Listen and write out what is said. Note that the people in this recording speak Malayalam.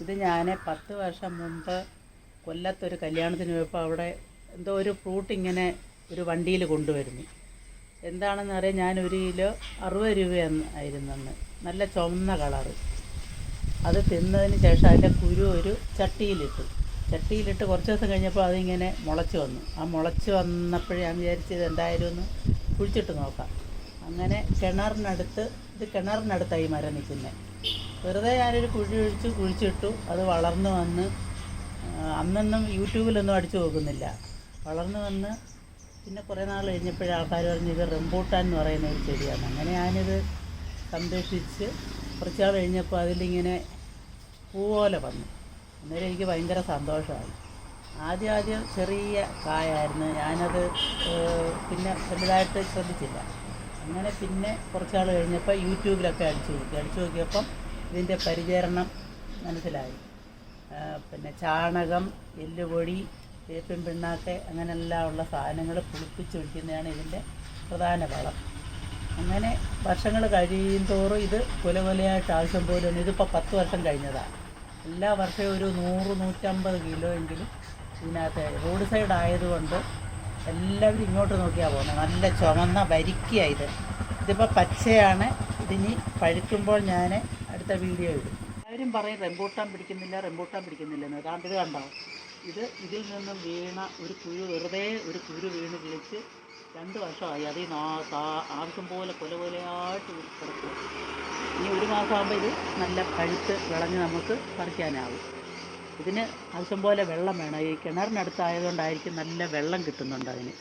ഇത് ഞാൻ 10 വർഷം മുമ്പ് കൊല്ലത്തൊരു കല്യാണത്തിന് പോയപ്പോൾ അവിടെ എന്തോ ഒരു ഫ്രൂട്ട് ഇങ്ങനെ ഒരു വണ്ടിയിൽ കൊണ്ടുവരുന്നു. എന്താണെന്ന് അറിയാൻ ഞാൻ 1 കിലോ 60 രൂപയായിരുന്നു അന്ന്. നല്ല ചുവന്ന കളറ്. അത് തിന്നതിന് ശേഷം അതിൻ്റെ കുരു ഒരു ചട്ടിയിലിട്ട് കുറച്ച് ദിവസം കഴിഞ്ഞപ്പോൾ അതിങ്ങനെ മുളച്ച് വന്നു. ആ മുളച്ച് വന്നപ്പോഴേ ഞാൻ വിചാരിച്ചത് എന്തായാലും ഒന്ന് കുഴിച്ചിട്ട് നോക്കാം. അങ്ങനെ കിണറിനടുത്തായി മരം നിൽക്കുന്നത്. വെറുതെ ഞാനൊരു കുഴിച്ചിട്ടു. അത് വളർന്നു വന്ന് അന്നൊന്നും യൂട്യൂബിലൊന്നും അടിച്ചു നോക്കുന്നില്ല. വളർന്നു വന്ന് പിന്നെ കുറേ നാൾ കഴിഞ്ഞപ്പോഴേ ആൾക്കാർ പറഞ്ഞു ഇത് റംബൂട്ടാൻ എന്ന് പറയുന്ന ഒരു ചെടിയാണ്. അങ്ങനെ ഞാനിത് സംരക്ഷിച്ച് കുറച്ച് നാൾ കഴിഞ്ഞപ്പോൾ അതിലിങ്ങനെ പൂ പോലെ വന്നു. അന്നേരം എനിക്ക് ഭയങ്കര സന്തോഷമായി. ആദ്യം ചെറിയ കായായിരുന്നു. ഞാനത് പിന്നെ വലുതായിട്ട് ശ്രദ്ധിച്ചില്ല. അങ്ങനെ പിന്നെ കുറച്ച് നാൾ കഴിഞ്ഞപ്പോൾ യൂട്യൂബിലൊക്കെ അടിച്ചു നോക്കിയപ്പം ഇതിൻ്റെ പരിചരണം മനസ്സിലായി. പിന്നെ ചാണകം, എല്ലുപൊടി, വേപ്പിൻ പിണ്ണാക്ക് അങ്ങനെയെല്ലാം ഉള്ള സാധനങ്ങൾ പുളിപ്പിച്ചൊഴിക്കുന്നതാണ് ഇതിൻ്റെ പ്രധാന വളം. അങ്ങനെ വർഷങ്ങൾ കഴിയുന്തോറും ഇത് കൊലയായിട്ട് ആവശ്യം പോലും. ഇതിപ്പോൾ 10 വർഷം കഴിഞ്ഞതാണ്. എല്ലാ വർഷവും ഒരു 100-150 കിലോ എങ്കിലും ഇതിനകത്ത്. റോഡ് സൈഡ് ആയതുകൊണ്ട് എല്ലാവരും ഇങ്ങോട്ട് നോക്കിയാൽ പോകുന്നത്. നല്ല ചുവന്ന വരിക്കയാണ് ഇതിപ്പോൾ പച്ചയാണ്. ഇതിനി പഴുക്കുമ്പോൾ ഞാൻ അടുത്ത വീഡിയോ ഇടും. എല്ലാവരും പറയും റംബൂട്ടാൻ പിടിക്കുന്നില്ലെന്ന്. അതാണ്ട് ഇത് കണ്ടോ, ഇതിൽ നിന്നും വീണ ഒരു കുരു, വെറുതെ ഒരു കുരു വീണ് കിളിച്ച് 2 വർഷമായി. അത് ആവശ്യം പോലെ കൊലയായിട്ട് കിടക്കും. ഇനി 1 മാസമാകുമ്പോൾ ഇത് നല്ല പഴുത്ത് വിളഞ്ഞ് നമുക്ക് പറിക്കാനാവും. ഇതിന് ആവശ്യം പോലെ വെള്ളം വേണം. ഈ കിണറിനടുത്തായതുകൊണ്ടായിരിക്കും നല്ല വെള്ളം കിട്ടുന്നുണ്ട് അതിന്.